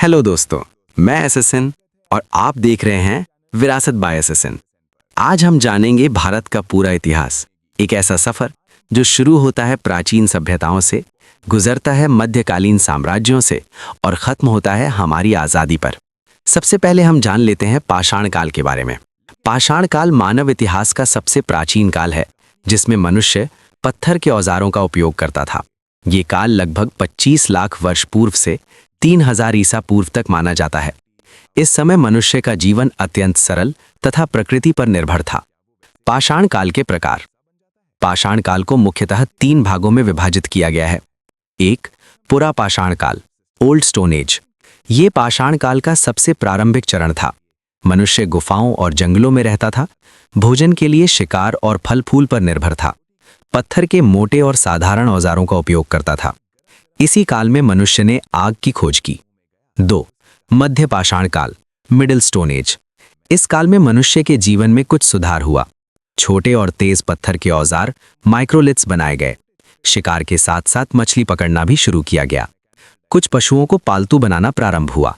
Hello दोस्तों, मैं SSN और आप देख रहे हैं विरासत बाय एसएसएन। आज हम जानेंगे भारत का पूरा इतिहास, एक ऐसा सफर जो शुरू होता है प्राचीन सभ्यताओं से, गुजरता है मध्यकालीन साम्राज्यों से और खत्म होता है हमारी आज़ादी पर। सबसे पहले हम जान लेते हैं पाषाण काल के बारे में। पाषाण काल मानव इतिहास का सबसे प्राचीन काल है, जिसमें मनुष्य पत्थर के औजारों का उपयोग करता था। ये काल लगभग 25 लाख वर्ष पूर्व से 3000 ईसा पूर्व तक माना जाता है। इस समय मनुष्य का जीवन अत्यंत सरल तथा प्रकृति पर निर्भर था। पाषाण काल के प्रकार। पाषाण काल को मुख्यतः 3 भागों में विभाजित किया गया है। 1. पुरा पाषाण काल, ओल्ड स्टोन एज। ये पाषाण काल का सबसे प्रारंभिक चरण था। मनुष्य गुफाओं और जंगलों में रहता था, भोजन के लिए शिकार और फल फूल पर निर्भर था, पत्थर के मोटे और साधारण औजारों का उपयोग करता था। इसी काल में मनुष्य ने आग की खोज की। 2. मध्य पाषाण काल, मिडिल स्टोन एज। इस काल में मनुष्य के जीवन में कुछ सुधार हुआ। छोटे और तेज पत्थर के औजार, माइक्रोलिथ्स बनाए गए। शिकार के साथ साथ मछली पकड़ना भी शुरू किया गया। कुछ पशुओं को पालतू बनाना प्रारंभ हुआ।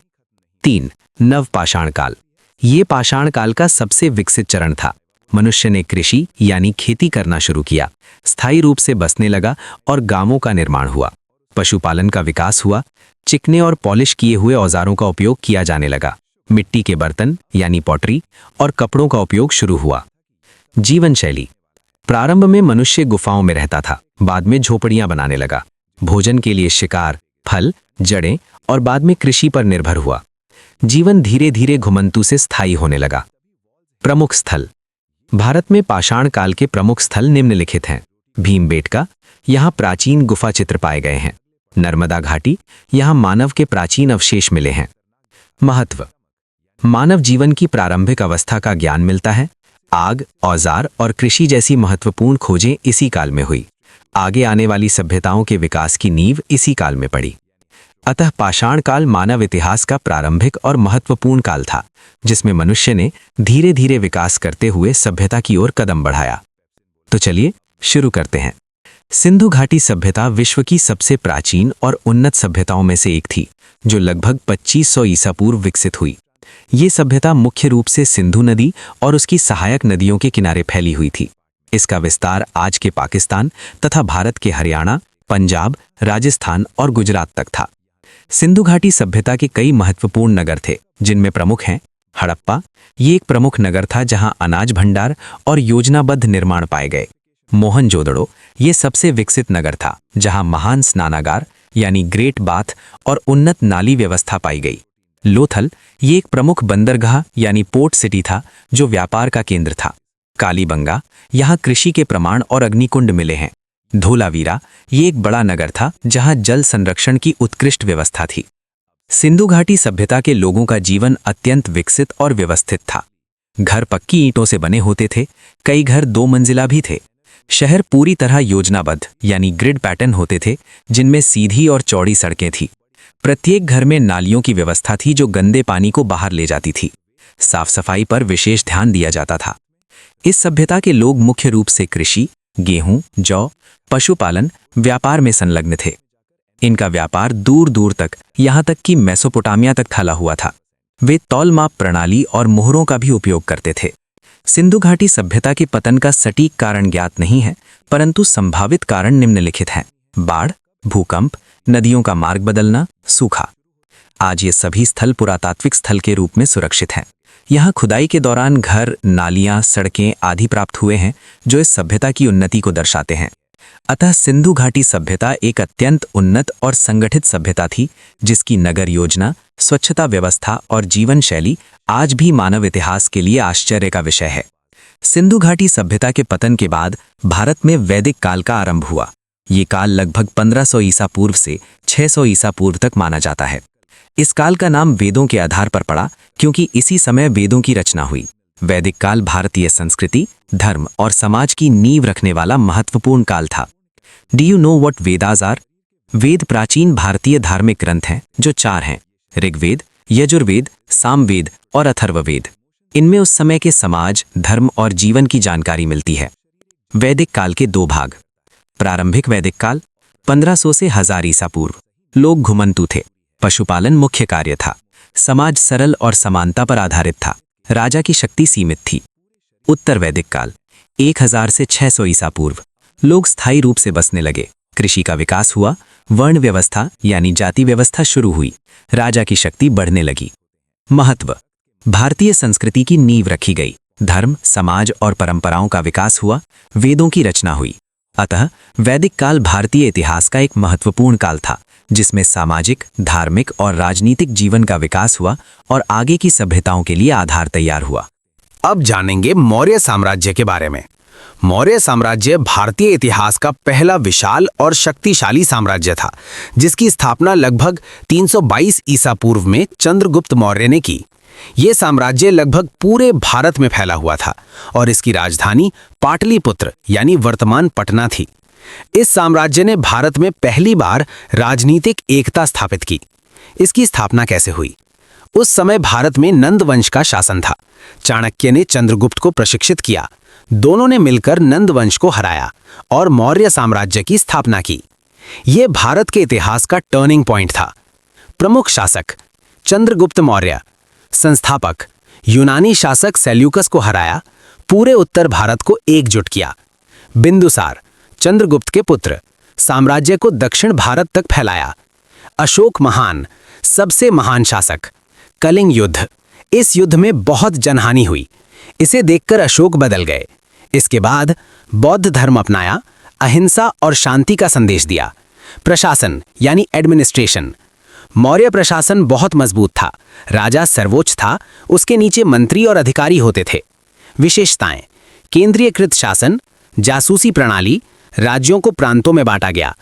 3. नव पाषाण काल। ये पाषाण काल का सबसे विकसित चरण था। मनुष्य ने कृषि यानी खेती करना शुरू किया, स्थायी रूप से बसने लगा और गांवों का निर्माण हुआ। पशुपालन का विकास हुआ, चिकने और पॉलिश किए हुए औजारों का उपयोग किया जाने लगा। मिट्टी के बर्तन यानी पॉटरी और कपड़ों का उपयोग शुरू हुआ। जीवन शैली। प्रारंभ में मनुष्य गुफाओं में रहता था, बाद में झोपड़ियां बनाने लगा। भोजन के लिए शिकार, फल, जड़ें और बाद में कृषि पर निर्भर हुआ। जीवन धीरे धीरे घुमंतु से स्थायी होने लगा। प्रमुख स्थल। भारत में पाषाण काल के प्रमुख स्थल निम्नलिखित हैं। भीमबेटका, यहाँ प्राचीन गुफा चित्र पाए गए हैं। नर्मदा घाटी, यहाँ मानव के प्राचीन अवशेष मिले हैं। महत्व। मानव जीवन की प्रारंभिक अवस्था का ज्ञान मिलता है। आग, औजार और कृषि जैसी महत्वपूर्ण खोजें इसी काल में हुई। आगे आने वाली सभ्यताओं के विकास की नींव इसी काल में पड़ी। अतः पाषाण काल मानव इतिहास का प्रारंभिक और महत्वपूर्ण काल था, जिसमें मनुष्य ने धीरे धीरे विकास करते हुए सभ्यता की ओर कदम बढ़ाया। तो चलिए शुरू करते हैं। सिंधु घाटी सभ्यता विश्व की सबसे प्राचीन और उन्नत सभ्यताओं में से एक थी, जो लगभग 2500 ईसा पूर्व विकसित हुई। ये सभ्यता मुख्य रूप से सिंधु नदी और उसकी सहायक नदियों के किनारे फैली हुई थी। इसका विस्तार आज के पाकिस्तान तथा भारत के हरियाणा, पंजाब, राजस्थान और गुजरात तक था। सिंधु घाटी सभ्यता के कई महत्वपूर्ण नगर थे, जिनमें प्रमुख हैं हड़प्पा। ये एक प्रमुख नगर था जहां अनाज भंडार और योजनाबद्ध निर्माण पाए गए। मोहनजोदड़ो, ये सबसे विकसित नगर था, जहां महान स्नानागार यानी ग्रेट बाथ और उन्नत नाली व्यवस्था पाई गई। लोथल, ये एक प्रमुख बंदरगाह यानी पोर्ट सिटी था, जो व्यापार का केंद्र था। कालीबंगा, यहाँ कृषि के प्रमाण और अग्निकुंड मिले हैं। धोलावीरा, ये एक बड़ा नगर था, जहां जल संरक्षण की उत्कृष्ट व्यवस्था थी। सिंधु घाटी सभ्यता के लोगों का जीवन अत्यंत विकसित और व्यवस्थित था। घर पक्की ईंटों से बने होते थे, कई घर 2 मंजिला भी थे। शहर पूरी तरह योजनाबद्ध यानी ग्रिड पैटर्न होते थे, जिनमें सीधी और चौड़ी सड़कें थीं। प्रत्येक घर में नालियों की व्यवस्था थी, जो गंदे पानी को बाहर ले जाती थी। साफ सफाई पर विशेष ध्यान दिया जाता था। इस सभ्यता के लोग मुख्य रूप से कृषि, गेहूं, जौ, पशुपालन, व्यापार में संलग्न थे। इनका व्यापार दूर दूर तक, यहाँ तक कि मेसोपोटामिया तक फैला हुआ था। वे तौल माप प्रणाली और मोहरों का भी उपयोग करते थे। सिंधु घाटी सभ्यता के पतन का सटीक कारण ज्ञात नहीं है, परंतु संभावित कारण निम्नलिखित हैं। बाढ़, भूकंप, नदियों का मार्ग बदलना, सूखा। आज ये सभी स्थल पुरातात्विक स्थल के रूप में सुरक्षित हैं। यहाँ खुदाई के दौरान घर, नालियाँ, सड़कें आदि प्राप्त हुए हैं, जो इस सभ्यता की उन्नति को दर्शाते हैं। अतः सिंधु घाटी सभ्यता एक अत्यंत उन्नत और संगठित सभ्यता थी, जिसकी नगर योजना, स्वच्छता व्यवस्था और जीवन शैली आज भी मानव इतिहास के लिए आश्चर्य का विषय है। सिंधु घाटी सभ्यता के पतन के बाद भारत में वैदिक काल का आरंभ हुआ। ये काल लगभग 1500 ईसा पूर्व से 600 ईसा पूर्व तक माना जाता है। इस काल का नाम वेदों के आधार पर पड़ा, क्योंकि इसी समय वेदों की रचना हुई। वैदिक काल भारतीय संस्कृति, धर्म और समाज की नींव रखने वाला महत्वपूर्ण काल था। Do you know what Vedas are? Veda प्राचीन भारतीय धार्मिक ग्रंथ हैं, जो 4 हैं: ऋग्वेद, यजुर्वेद, सामवेद और अथर्ववेद। इनमें उस समय के समाज, धर्म और जीवन की जानकारी मिलती है। वैदिक काल के 2 भाग। प्रारंभिक वैदिक काल 1500 से 1000 ईसा पूर्व। लोग घुमंतु थे, पशुपालन मुख्य कार्य था। समाज सरल और समानता पर आधारित था। राजा की शक्ति सीमित थी। उत्तर वैदिक काल 1000 से 600 ईसा पूर्व लोग स्थायी रूप से बसने लगे। कृषि का विकास हुआ। वर्ण व्यवस्था यानी जाति व्यवस्था शुरू हुई। राजा की शक्ति बढ़ने लगी। महत्व: भारतीय संस्कृति की नींव रखी गई। धर्म, समाज और परंपराओं का विकास हुआ। वेदों की रचना हुई। अतः वैदिक काल भारतीय इतिहास का एक महत्वपूर्ण काल था, जिसमें सामाजिक, धार्मिक और राजनीतिक जीवन का विकास हुआ और आगे की सभ्यताओं के लिए आधार तैयार हुआ। अब जानेंगे मौर्य साम्राज्य के बारे में। मौर्य साम्राज्य भारतीय इतिहास का पहला विशाल और शक्तिशाली साम्राज्य था, जिसकी स्थापना लगभग 322 ईसा पूर्व में चंद्रगुप्त मौर्य ने की। ये साम्राज्य लगभग पूरे भारत में फैला हुआ था और इसकी राजधानी पाटलिपुत्र यानी वर्तमान पटना थी। इस साम्राज्य ने भारत में पहली बार राजनीतिक एकता स्थापित की। इसकी स्थापना कैसे हुई? उस समय भारत में नंद वंश का शासन था। चाणक्य ने चंद्रगुप्त को प्रशिक्षित किया। दोनों ने मिलकर नंद वंश को हराया और मौर्य साम्राज्य की स्थापना की। यह भारत के इतिहास का टर्निंग पॉइंट था। प्रमुख शासक: चंद्रगुप्त मौर्य। संस्थापक: यूनानी शासक सेल्यूकस को हराया, पूरे उत्तर भारत को एकजुट किया। बिंदुसार, चंद्रगुप्त के पुत्र, साम्राज्य को दक्षिण भारत तक फैलाया। अशोक महान, सबसे महान शासक। कलिंग युद्ध, इस युद्ध में बहुत जनहानि हुई। इसे देखकर अशोक बदल गए। इसके बाद बौद्ध धर्म अपनाया, अहिंसा और शांति का संदेश दिया। प्रशासन यानी एडमिनिस्ट्रेशन: मौर्य प्रशासन बहुत मजबूत था। राजा सर्वोच्च था, उसके नीचे मंत्री और अधिकारी होते थे। विशेषताएं: केंद्रीयकृत शासन, जासूसी प्रणाली, राज्यों को प्रांतों में बांटा गया।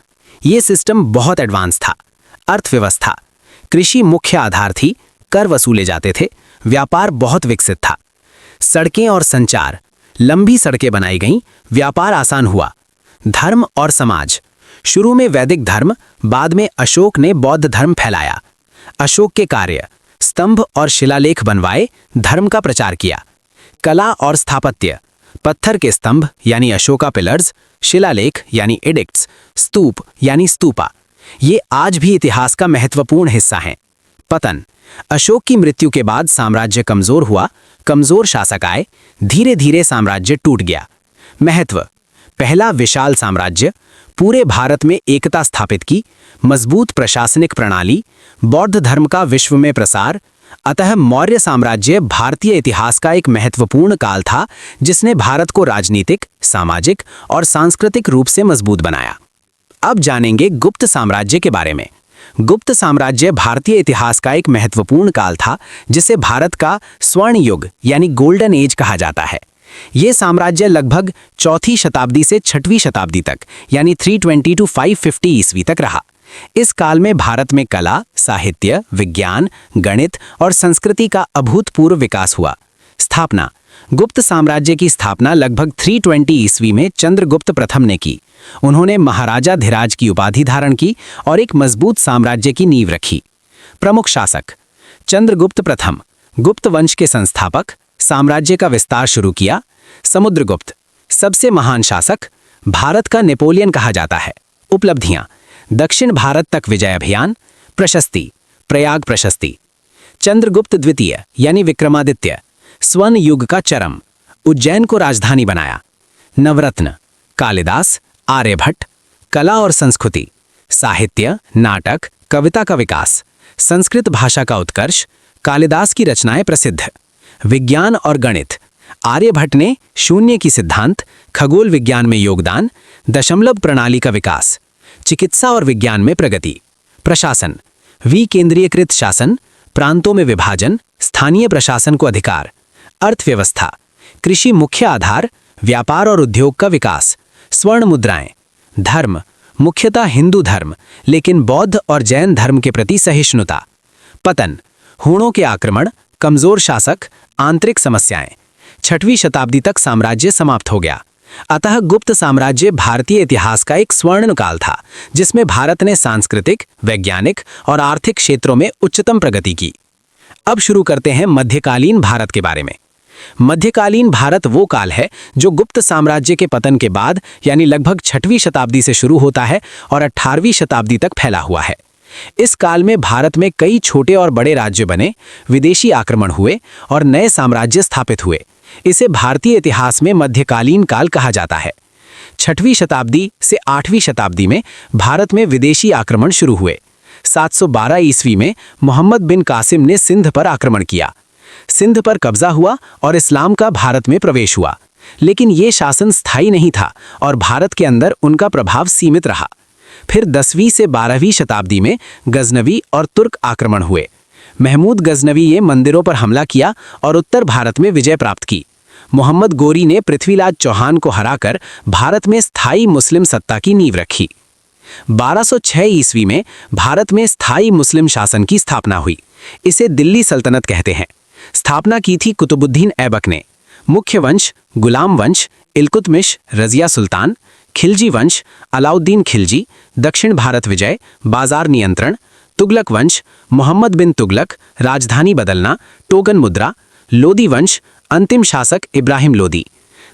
ये सिस्टम बहुत एडवांस था। अर्थव्यवस्था: कृषि मुख्य आधार थी, कर वसूले जाते थे, व्यापार बहुत विकसित था। सड़कें और संचार: लंबी सड़कें बनाई गईं, व्यापार आसान हुआ। धर्म और समाज: शुरू में वैदिक धर्म, बाद में अशोक ने बौद्ध धर्म फैलाया। अशोक के कार्य: स्तंभ और शिलालेख बनवाए, धर्म का प्रचार किया। कला और स्थापत्य: पत्थर के स्तंभ यानी अशोका पिलर्स, शिलालेख यानी एडिक्ट्स, स्तूप यानी स्तूपा। ये आज भी इतिहास का महत्वपूर्ण हिस्सा हैं। पतन: अशोक की मृत्यु के बाद साम्राज्य कमजोर हुआ, कमजोर शासक आए, धीरे धीरे साम्राज्य टूट गया। महत्व: पहला विशाल साम्राज्य, पूरे भारत में एकता स्थापित की, मजबूत प्रशासनिक प्रणाली, बौद्ध धर्म का विश्व में प्रसार। अतः मौर्य साम्राज्य भारतीय इतिहास का एक महत्वपूर्ण काल था, जिसने भारत को राजनीतिक, सामाजिक और सांस्कृतिक रूप से मजबूत बनाया। अब जानेंगे गुप्त साम्राज्य के बारे में। गुप्त साम्राज्य भारतीय इतिहास का एक महत्वपूर्ण काल था, जिसे भारत का स्वर्ण युग यानी गोल्डन एज कहा जाता है। ये साम्राज्य लगभग 4वीं शताब्दी से 6वीं शताब्दी तक यानी 320 to 550 ईस्वी तक रहा। इस काल में भारत में कला, साहित्य, विज्ञान, गणित और संस्कृति का अभूतपूर्व विकास हुआ। स्थापना: गुप्त साम्राज्य की स्थापना लगभग 320 ईस्वी में चंद्रगुप्त प्रथम ने की। उन्होंने महाराजा धिराज की उपाधि धारण की और एक मजबूत साम्राज्य की नींव रखी। प्रमुख शासक: चंद्रगुप्त प्रथम, गुप्त वंश के संस्थापक, साम्राज्य का विस्तार शुरू किया। समुद्रगुप्त, सबसे महान शासक, भारत का नेपोलियन कहा जाता है। उपलब्धियां: दक्षिण भारत तक विजय अभियान। प्रशस्ति: प्रयाग प्रशस्ति। चंद्रगुप्त द्वितीय यानी विक्रमादित्य, स्वर्ण युग का चरम, उज्जैन को राजधानी बनाया। नवरत्न: कालिदास, आर्यभट्ट। कला और संस्कृति: साहित्य, नाटक, कविता का विकास, संस्कृत भाषा का उत्कर्ष, कालिदास की रचनाएं प्रसिद्ध। विज्ञान और गणित: आर्यभट्ट ने शून्य की सिद्धांत, खगोल विज्ञान में योगदान, दशमलव प्रणाली का विकास। चिकित्सा और विज्ञान में प्रगति। प्रशासन: विकेंद्रीयकृत शासन, प्रांतों में विभाजन, स्थानीय प्रशासन को अधिकार। अर्थव्यवस्था: कृषि मुख्य आधार, व्यापार और उद्योग का विकास। स्वर्ण मुद्राएं। धर्म: मुख्यतः हिंदू धर्म, लेकिन बौद्ध और जैन धर्म के प्रति सहिष्णुता। पतन: हूणों के आक्रमण, कमजोर शासक, आंतरिक समस्याएं। 6वीं शताब्दी तक साम्राज्य समाप्त हो गया। अतः गुप्त साम्राज्य भारतीय इतिहास का एक स्वर्ण काल था, जिसमें भारत ने सांस्कृतिक, वैज्ञानिक और आर्थिक क्षेत्रों में उच्चतम प्रगति की। अब शुरू करते हैं मध्यकालीन भारत के बारे में। मध्यकालीन भारत वो काल है जो गुप्त साम्राज्य के पतन के बाद यानी लगभग 6वीं शताब्दी से शुरू होता है और 18वीं शताब्दी तक फैला हुआ है। इस काल में भारत में कई छोटे और बड़े राज्य बने, विदेशी आक्रमण हुए और नए साम्राज्य स्थापित हुए। इसे भारतीय इतिहास में मध्यकालीन काल कहा जाता है। 6वीं शताब्दी से 8वीं शताब्दी में भारत में विदेशी आक्रमण शुरू हुए। 712 ईस्वी में मोहम्मद बिन कासिम ने सिंध पर आक्रमण किया। सिंध पर कब्जा हुआ और इस्लाम का भारत में प्रवेश हुआ, लेकिन ये शासन स्थायी नहीं था और भारत के अंदर उनका प्रभाव सीमित रहा। फिर 10वीं से 12वीं शताब्दी में गजनवी और तुर्क आक्रमण हुए। महमूद गजनवी ने मंदिरों पर हमला किया और उत्तर भारत में विजय प्राप्त की। मोहम्मद गोरी ने पृथ्वीराज चौहान को हराकर भारत में स्थायी मुस्लिम सत्ता की नींव रखी। 1206 ईस्वी में भारत में स्थायी मुस्लिम शासन की स्थापना हुई। इसे दिल्ली सल्तनत कहते हैं। स्थापना की थी कुतुबुद्दीन ऐबक ने। मुख्य वंश गुलाम वंश, इल्तुतमिश, रजिया सुल्तान, खिलजी वंश, अलाउद्दीन खिलजी, दक्षिण भारत विजय, बाजार नियंत्रण, तुगलक वंश, मोहम्मद बिन तुगलक, राजधानी बदलना, टोगन मुद्रा, लोदी वंश, अंतिम शासक इब्राहिम लोदी।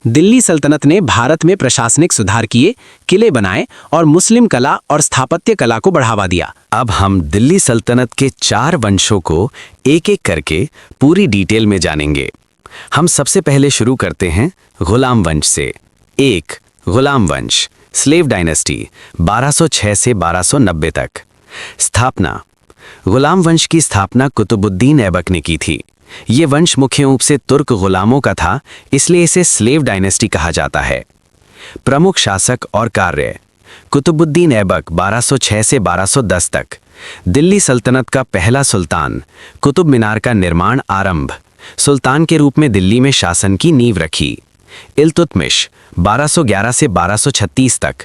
दिल्ली सल्तनत ने भारत में प्रशासनिक सुधार किए, किले बनाए और मुस्लिम कला और स्थापत्य कला को बढ़ावा दिया। अब हम दिल्ली सल्तनत के 4 वंशों को एक एक करके पूरी डिटेल में जानेंगे। हम सबसे पहले शुरू करते हैं गुलाम वंश से। 1. गुलाम वंश, स्लेव डायनेस्टी, 1206 से 1290 तक। स्थापना। गुलाम वंश की स्थापना कुतुबुद्दीन ऐबक ने की थी। ये वंश मुख्य रूप से तुर्क गुलामों का था, इसलिए इसे स्लेव डायनेस्टी कहा जाता है। प्रमुख शासक और कार्य। कुतुबुद्दीन ऐबक 1206 से 1210 तक। दिल्ली सल्तनत का पहला सुल्तान। कुतुब मीनार का निर्माण आरंभ। सुल्तान के रूप में दिल्ली में शासन की नींव रखी। इल्तुतमिश 1211 से 1236 तक।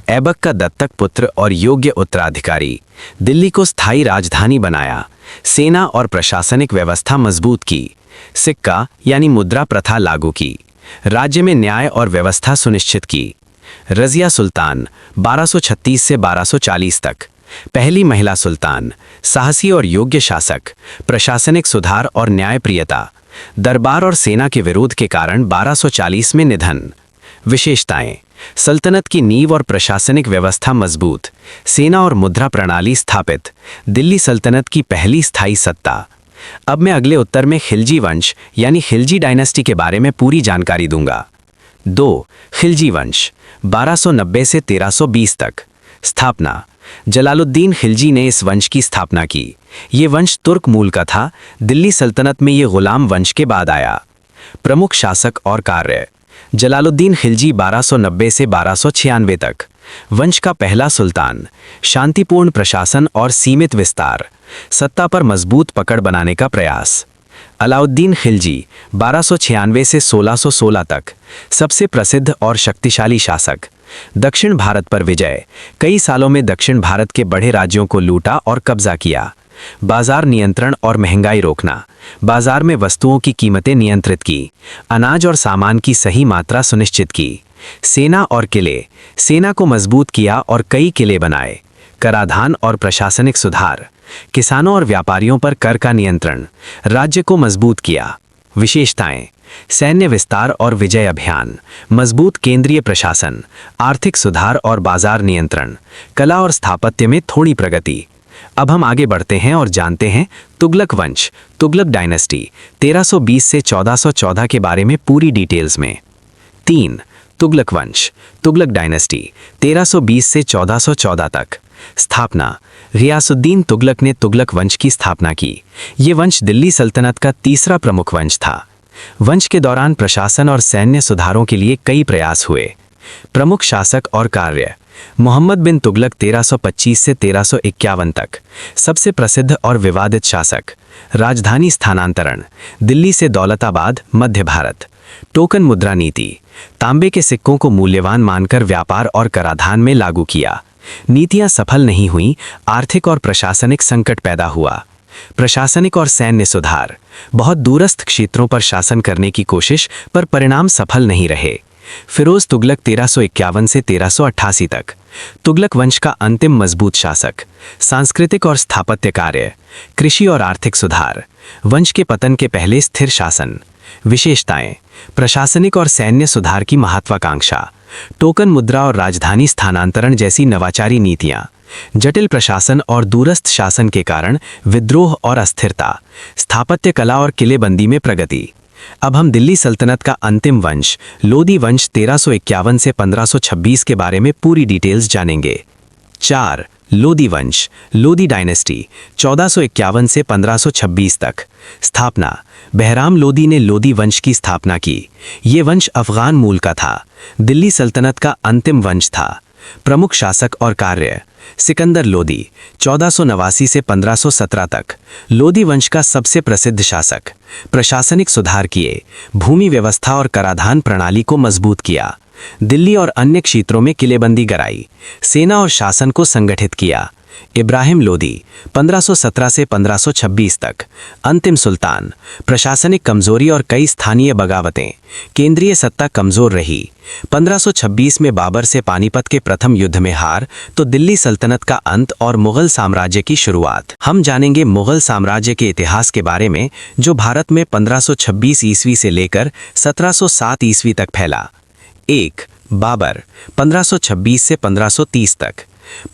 ऐबक का दत्तक पुत्र और योग्य उत्तराधिकारी। दिल्ली को स्थायी राजधानी बनाया। सेना और प्रशासनिक व्यवस्था मजबूत की। सिक्का यानी मुद्रा प्रथा लागू की। राज्य में न्याय और व्यवस्था सुनिश्चित की। रजिया सुल्तान 1236 से 1240 तक। पहली महिला सुल्तान, साहसी और योग्य शासक, प्रशासनिक सुधार और न्यायप्रियता। दरबार और सेना के विरोध के कारण 1240 में निधन। विशेषताएं। सल्तनत की नींव और प्रशासनिक व्यवस्था मजबूत। सेना और मुद्रा प्रणाली स्थापित। दिल्ली सल्तनत की पहली स्थायी सत्ता। अब मैं अगले उत्तर में खिलजी वंश यानी खिलजी डायनेस्टी के बारे में पूरी जानकारी दूंगा। 2. खिलजी वंश 1290 से 1320 तक। स्थापना। जलालुद्दीन खिलजी ने इस वंश की स्थापना की। ये वंश तुर्क मूल का था। दिल्ली सल्तनत में ये गुलाम वंश के बाद आया। प्रमुख शासक और कार्य। जलालुद्दीन खिलजी 1290 से 1296 तक। वंश का पहला सुल्तान। शांतिपूर्ण प्रशासन और सीमित विस्तार। सत्ता पर मजबूत पकड़ बनाने का प्रयास। अलाउद्दीन खिलजी 1296 से 1616 तक। सबसे प्रसिद्ध और शक्तिशाली शासक। दक्षिण भारत पर विजय। कई सालों में दक्षिण भारत के बड़े राज्यों को लूटा और कब्जा किया। बाजार नियंत्रण और महंगाई रोकना। बाजार में वस्तुओं की कीमतें नियंत्रित की। अनाज और सामान की सही मात्रा सुनिश्चित की। सेना और किले। सेना को मजबूत किया और कई किले बनाए। कराधान और प्रशासनिक सुधार। किसानों और व्यापारियों पर कर का नियंत्रण। राज्य को मजबूत किया। विशेषताएं। सैन्य विस्तार और विजय अभियान। मजबूत केंद्रीय प्रशासन। आर्थिक सुधार और बाजार नियंत्रण। कला और स्थापत्य में थोड़ी प्रगति। अब हम आगे बढ़ते हैं और जानते हैं तुगलक वंश, तुगलक डायनेस्टी 1320 से 1414 के बारे में पूरी डिटेल्स में। 3. तुगलक वंश, तुगलक डायनेस्टी 1320 से 1414 तक। स्थापना। गियासुद्दीन तुगलक ने तुगलक वंश की स्थापना की। ये वंश दिल्ली सल्तनत का तीसरा प्रमुख वंश था। वंश के दौरान प्रशासन और सैन्य सुधारों के लिए कई प्रयास हुए। प्रमुख शासक और कार्य। मोहम्मद बिन तुगलक 1325 से 1351 तक। सबसे प्रसिद्ध और विवादित शासक। राजधानी स्थानांतरण। दिल्ली से दौलताबाद, मध्य भारत। टोकन मुद्रा नीति। तांबे के सिक्कों को मूल्यवान मानकर व्यापार और कराधान में लागू किया। नीतियां सफल नहीं हुईं, आर्थिक और प्रशासनिक संकट पैदा हुआ। प्रशासनिक और सैन्य सुधार। बहुत दूरस्थ क्षेत्रों पर शासन करने की कोशिश पर परिणाम सफल नहीं रहे। फिरोज तुगलक 1351 से 1388 तक। तुगलक वंश का अंतिम मजबूत शासक। सांस्कृतिक और स्थापत्य कार्य। कृषि और आर्थिक सुधार। वंश के पतन के पहले स्थिर शासन। विशेषताएं। प्रशासनिक और सैन्य सुधार की महत्वाकांक्षा। टोकन मुद्रा और राजधानी स्थानांतरण जैसी नवाचारी नीतियां। जटिल प्रशासन और दूरस्थ शासन के कारण विद्रोह और अस्थिरता, स्थापत्य कला और किलेबंदी में प्रगति। अब हम दिल्ली सल्तनत का अंतिम वंश लोदी वंश 1351 से 1526 के बारे में पूरी डिटेल्स जानेंगे। 4. लोदी वंश, लोदी डायनेस्टी 1451 से 1526 तक। स्थापना, बहराम लोदी ने लोदी वंश की स्थापना की। ये वंश अफगान मूल का था। दिल्ली सल्तनत का अंतिम वंश था। प्रमुख शासक और कार्य, सिकंदर लोदी 1489 से 1517 तक। लोदी वंश का सबसे प्रसिद्ध शासक। प्रशासनिक सुधार किए, भूमि व्यवस्था और कराधान प्रणाली को मजबूत किया। दिल्ली और अन्य क्षेत्रों में किलेबंदी कराई। सेना और शासन को संगठित किया। इब्राहिम लोदी 1517 से 1526 तक। अंतिम सुल्तान, प्रशासनिक कमजोरी और कई स्थानीय बगावतें, केंद्रीय सत्ता कमजोर रही। 1526 में बाबर से पानीपत के प्रथम युद्ध में हार तो दिल्ली सल्तनत का अंत और मुगल साम्राज्य की शुरुआत। हम जानेंगे मुगल साम्राज्य के इतिहास के बारे में, जो भारत में 1526 ईस्वी से लेकर 1707 ईस्वी तक फैला। 1. बाबर 1526 से 1530 तक।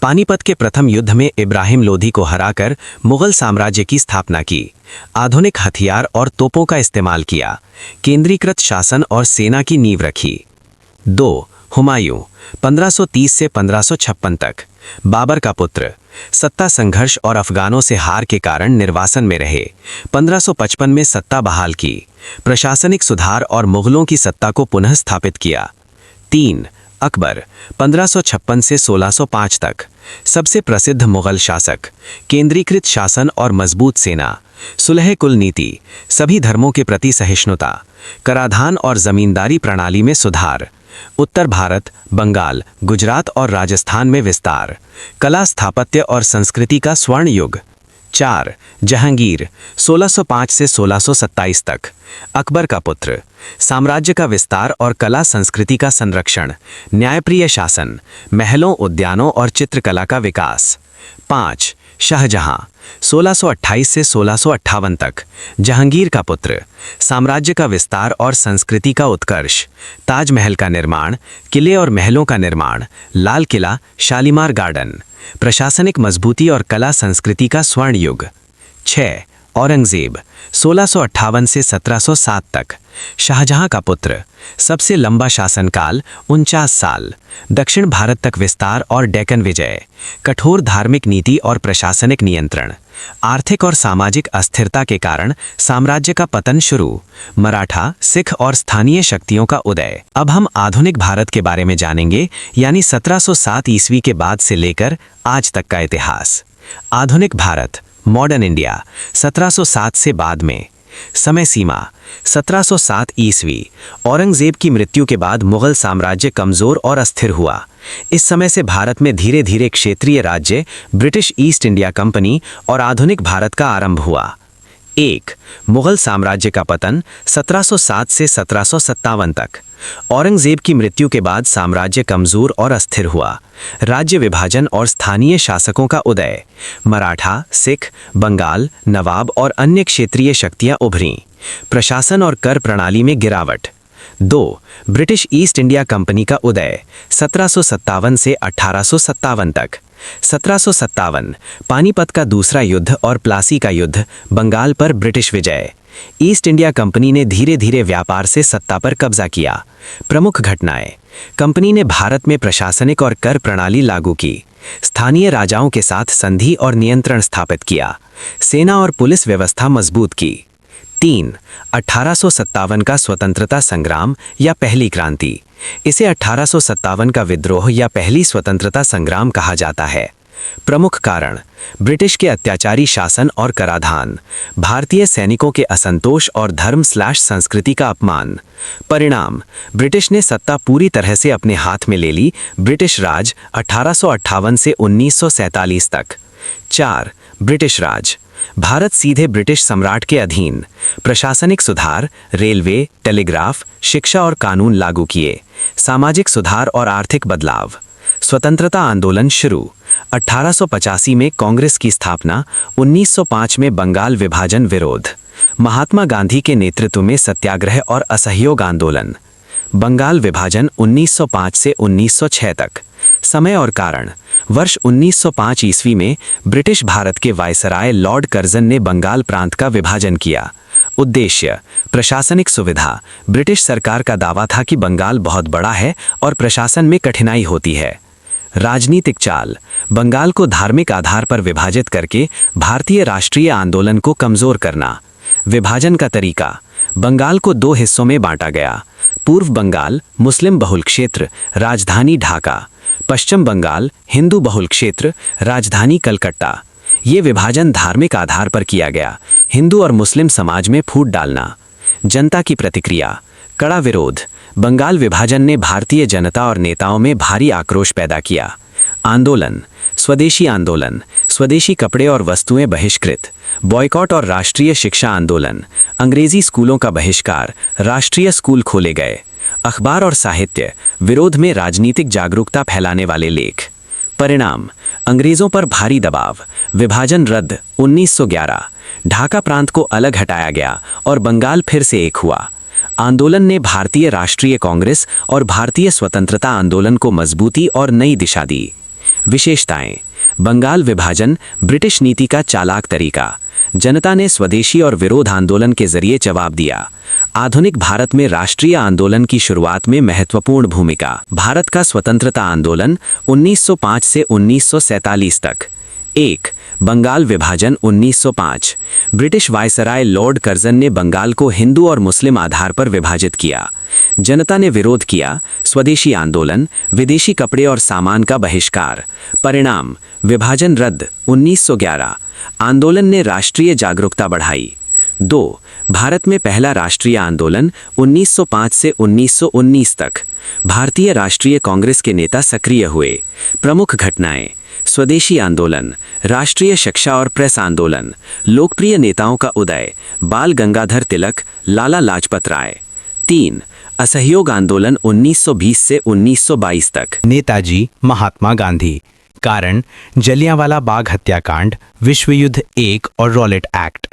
पानीपत के प्रथम युद्ध में इब्राहिम लोधी को हराकर मुगल साम्राज्य की स्थापना की। आधुनिक हथियार और तोपों का इस्तेमाल किया। केंद्रीकृत शासन और सेना की नींव रखी। 2. हुमायूं 1530 से 1556 तक। बाबर का पुत्र, सत्ता संघर्ष और अफगानों से हार के कारण निर्वासन में रहे। 1555 में सत्ता बहाल की। प्रशासनिक सुधार और मुगलों की सत्ता को पुनः स्थापित किया। 3. अकबर 1556 से 1605 तक। सबसे प्रसिद्ध मुगल शासक। केंद्रीकृत शासन और मजबूत सेना। सुलह कुल नीति, सभी धर्मों के प्रति सहिष्णुता। कराधान और जमींदारी प्रणाली में सुधार। उत्तर भारत, बंगाल, गुजरात और राजस्थान में विस्तार। कला, स्थापत्य और संस्कृति का स्वर्ण युग। 4. जहांगीर 1605 से 1627 तक। अकबर का पुत्र। साम्राज्य का विस्तार और कला संस्कृति का संरक्षण। न्यायप्रिय शासन, महलों, उद्यानों और चित्रकला का विकास। 5. शाहजहां 1628 से 1658 तक। जहांगीर का पुत्र। साम्राज्य का विस्तार और संस्कृति का उत्कर्ष। ताजमहल का निर्माण, किले और महलों का निर्माण, लाल किला, शालीमार गार्डन। प्रशासनिक मजबूती और कला संस्कृति का स्वर्ण युग। 6. औरंगजेब 1658 से 1707 तक। शाहजहां का पुत्र। सबसे लंबा शासनकाल 49 साल। दक्षिण भारत तक विस्तार और डेक्कन विजय। कठोर धार्मिक नीति और प्रशासनिक नियंत्रण। आर्थिक और सामाजिक अस्थिरता के कारण साम्राज्य का पतन शुरू। मराठा, सिख और स्थानीय शक्तियों का उदय। अब हम आधुनिक भारत के बारे में जानेंगे, यानी 1707 ईस्वी के बाद से लेकर आज तक का इतिहास। आधुनिक भारत, मॉडर्न इंडिया 1707 से बाद में। समय सीमा 1707 ईस्वी। औरंगजेब की मृत्यु के बाद मुगल साम्राज्य कमजोर और अस्थिर हुआ। इस समय से भारत में धीरे धीरे क्षेत्रीय राज्य, ब्रिटिश ईस्ट इंडिया कंपनी और आधुनिक भारत का आरंभ हुआ। 1. मुगल साम्राज्य का पतन 1707 से 1757 तक। औरंगजेब की मृत्यु के बाद साम्राज्य कमजोर और अस्थिर हुआ। राज्य विभाजन और स्थानीय शासकों का उदय। मराठा, सिख, बंगाल, नवाब और अन्य क्षेत्रीय शक्तियां उभरीं। प्रशासन और कर प्रणाली में गिरावट। 2. ब्रिटिश ईस्ट इंडिया कंपनी का उदय 1757 से 1857 तक। 1757 पानीपत का दूसरा युद्ध और प्लासी का युद्ध, बंगाल पर ब्रिटिश विजय। ईस्ट इंडिया कंपनी ने धीरे धीरे व्यापार से सत्ता पर कब्जा किया। प्रमुख घटनाएं। कंपनी ने भारत में प्रशासनिक और कर प्रणाली लागू की। स्थानीय राजाओं के साथ संधि और नियंत्रण स्थापित किया। सेना और पुलिस व्यवस्था मजबूत की। 3. 1857 का स्वतंत्रता संग्राम या पहली क्रांति। इसे 1857 का विद्रोह या पहली स्वतंत्रता संग्राम कहा जाता है। प्रमुख कारण: ब्रिटिश के अत्याचारी शासन और कराधान, भारतीय सैनिकों के असंतोष और धर्म/संस्कृति का अपमान। परिणाम: ब्रिटिश ने सत्ता पूरी तरह से अपने हाथ में ले ली। ब्रिटिश राज 1858 से 1947 तक। 4. ब्रिटिश राज, भारत सीधे ब्रिटिश सम्राट के अधीन। प्रशासनिक सुधार, रेलवे, टेलीग्राफ, शिक्षा और कानून लागू किए। सामाजिक सुधार और आर्थिक बदलाव। स्वतंत्रता आंदोलन शुरू। 1885 में कांग्रेस की स्थापना। 1905 में बंगाल विभाजन विरोध। महात्मा गांधी के नेतृत्व में सत्याग्रह और असहयोग आंदोलन। बंगाल विभाजन 1905 से 1906 तक। समय और कारण। वर्ष 1905 ईस्वी में ब्रिटिश भारत के वायसराय लॉर्ड कर्जन ने बंगाल प्रांत का विभाजन किया। उद्देश्य, प्रशासनिक सुविधा। ब्रिटिश सरकार का दावा था कि बंगाल बहुत बड़ा है और प्रशासन में कठिनाई होती है। राजनीतिक चाल, बंगाल को धार्मिक आधार पर विभाजित करके भारतीय राष्ट्रीय आंदोलन को कमजोर करना। विभाजन का तरीका, बंगाल को दो हिस्सों में बांटा गया। पूर्व बंगाल मुस्लिम बहुल क्षेत्र, राजधानी ढाका। पश्चिम बंगाल हिंदू बहुल क्षेत्र, राजधानी कलकत्ता। ये विभाजन धार्मिक आधार पर किया गया। हिंदू और मुस्लिम समाज में फूट डालना। जनता की प्रतिक्रिया, कड़ा विरोध। बंगाल विभाजन ने भारतीय जनता और नेताओं में भारी आक्रोश पैदा किया। आंदोलन, स्वदेशी आंदोलन, स्वदेशी कपड़े और वस्तुएं बहिष्कृत। बॉयकॉट और राष्ट्रीय शिक्षा आंदोलन, अंग्रेजी स्कूलों का बहिष्कार, राष्ट्रीय स्कूल खोले गए। अखबार और साहित्य, विरोध में राजनीतिक जागरूकता फैलाने वाले लेख। परिणाम, अंग्रेजों पर भारी दबाव। विभाजन रद्द 1911। ढाका प्रांत को अलग हटाया गया और बंगाल फिर से एक हुआ। आंदोलन ने भारतीय राष्ट्रीय कांग्रेस और भारतीय स्वतंत्रता आंदोलन को मजबूती और नई दिशा दी। विशेषताएं, बंगाल विभाजन ब्रिटिश नीति का चालाक तरीका। जनता ने स्वदेशी और विरोध आंदोलन के जरिए जवाब दिया। आधुनिक भारत में राष्ट्रीय आंदोलन की शुरुआत में महत्वपूर्ण भूमिका। भारत का स्वतंत्रता आंदोलन 1905 से 1947 तक। 1. बंगाल विभाजन 1905। ब्रिटिश वायसराय लॉर्ड कर्जन ने बंगाल को हिंदू और मुस्लिम आधार पर विभाजित किया। जनता ने विरोध किया। स्वदेशी आंदोलन, विदेशी कपड़े और सामान का बहिष्कार। परिणाम, विभाजन रद्द 1911। आंदोलन ने राष्ट्रीय जागरूकता बढ़ाई। 2. भारत में पहला राष्ट्रीय आंदोलन 1905 से 1919 तक। भारतीय राष्ट्रीय कांग्रेस के नेता सक्रिय हुए। प्रमुख घटनाएं, स्वदेशी आंदोलन, राष्ट्रीय शिक्षा और प्रेस आंदोलन, लोकप्रिय नेताओं का उदय, बाल गंगाधर तिलक, लाला लाजपत राय। 3. असहयोग आंदोलन 1920 से 1922 तक। नेताजी महात्मा गांधी। कारण, जलियांवाला बाग हत्याकांड, विश्व युद्ध 1 और रॉलेट एक्ट।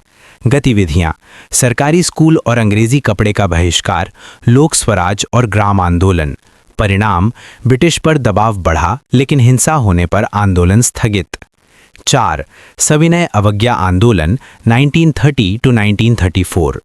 गतिविधियां, सरकारी स्कूल और अंग्रेजी कपड़े का बहिष्कार, लोक स्वराज और ग्राम आंदोलन। परिणाम, ब्रिटिश पर दबाव बढ़ा लेकिन हिंसा होने पर आंदोलन स्थगित। 4. सविनय अवज्ञा आंदोलन 1930 to 1934।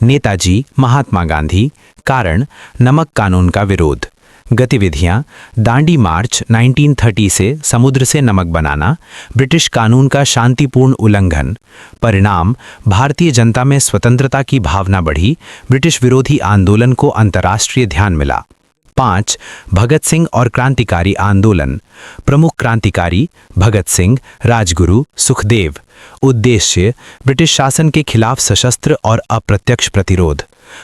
नेताजी महात्मा गांधी। कारण, नमक कानून का विरोध। गतिविधियां, दांडी मार्च 1930 से समुद्र से नमक बनाना, ब्रिटिश कानून का शांतिपूर्ण उल्लंघन। परिणाम, भारतीय जनता में स्वतंत्रता की भावना बढ़ी, ब्रिटिश विरोधी आंदोलन को अंतर्राष्ट्रीय ध्यान मिला। 5. भगत सिंह और क्रांतिकारी आंदोलन। प्रमुख क्रांतिकारी भगत सिंह, राजगुरु, सुखदेव। उद्देश्य, ब्रिटिश शासन के खिलाफ सशस्त्र और अप्रत्यक्ष प्रतिरोध।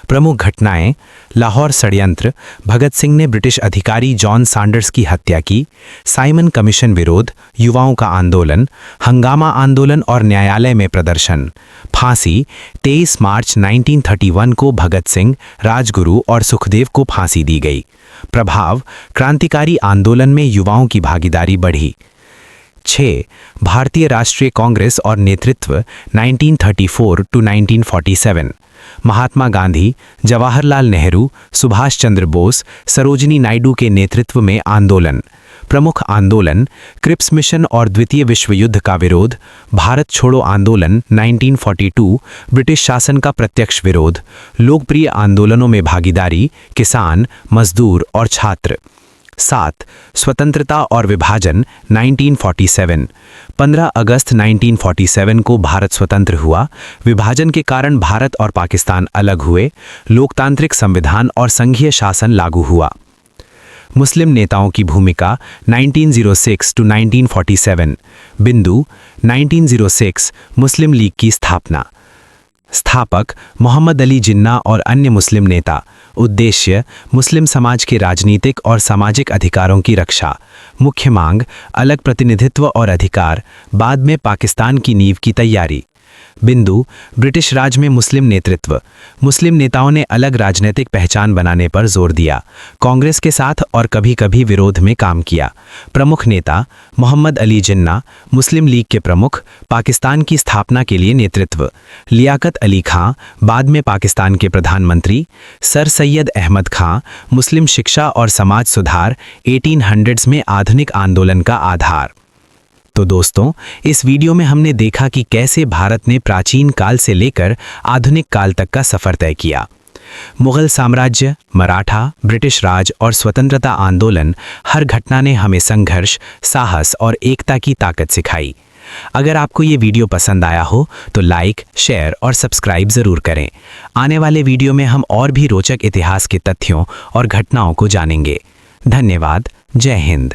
प्रमुख घटनाएं, लाहौर षड्यंत्र, भगत सिंह ने ब्रिटिश अधिकारी जॉन सैंडर्स की हत्या की। साइमन कमीशन विरोध, युवाओं का आंदोलन, हंगामा आंदोलन और न्यायालय में प्रदर्शन। फांसी, 23 मार्च 1931 को भगत सिंह, राजगुरु और सुखदेव को फांसी दी गई। प्रभाव, क्रांतिकारी आंदोलन में युवाओं की भागीदारी बढ़ी। 6. भारतीय राष्ट्रीय कांग्रेस और नेतृत्व 1934 to 1947। महात्मा गांधी, जवाहरलाल नेहरू, सुभाष चंद्र बोस, सरोजिनी नायडू के नेतृत्व में आंदोलन। प्रमुख आंदोलन, क्रिप्स मिशन और द्वितीय विश्व युद्ध का विरोध, भारत छोड़ो आंदोलन 1942, ब्रिटिश शासन का प्रत्यक्ष विरोध, लोकप्रिय आंदोलनों में भागीदारी, किसान, मजदूर और छात्र। 7. स्वतंत्रता और विभाजन 1947। 15 अगस्त 1947 को भारत स्वतंत्र हुआ। विभाजन के कारण भारत और पाकिस्तान अलग हुए। लोकतांत्रिक संविधान और संघीय शासन लागू हुआ। मुस्लिम नेताओं की भूमिका 1906 to 1947। बिंदु, 1906 मुस्लिम लीग की स्थापना। स्थापक मोहम्मद अली जिन्ना और अन्य मुस्लिम नेता। उद्देश्य, मुस्लिम समाज के राजनीतिक और सामाजिक अधिकारों की रक्षा। मुख्य मांग, अलग प्रतिनिधित्व और अधिकार। बाद में पाकिस्तान की नींव की तैयारी। बिंदु, ब्रिटिश राज में मुस्लिम नेतृत्व। मुस्लिम नेताओं ने अलग राजनीतिक पहचान बनाने पर जोर दिया, कांग्रेस के साथ और कभी-कभी विरोध में काम किया। प्रमुख नेता, मोहम्मद अली जिन्ना, मुस्लिम लीग के प्रमुख, पाकिस्तान की स्थापना के लिए नेतृत्व। लियाकत अली खां, बाद में पाकिस्तान के प्रधानमंत्री। सर सैयद अहमद खां, मुस्लिम शिक्षा और समाज सुधार, 1800s में आधुनिक आंदोलन का आधार। तो दोस्तों, इस वीडियो में हमने देखा कि कैसे भारत ने प्राचीन काल से लेकर आधुनिक काल तक का सफर तय किया। मुगल साम्राज्य, मराठा, ब्रिटिश राज और स्वतंत्रता आंदोलन, हर घटना ने हमें संघर्ष, साहस और एकता की ताकत सिखाई। अगर आपको ये वीडियो पसंद आया हो तो लाइक, शेयर और सब्सक्राइब जरूर करें। आने वाले वीडियो में हम और भी रोचक इतिहास के तथ्यों और घटनाओं को जानेंगे। धन्यवाद। जय हिंद।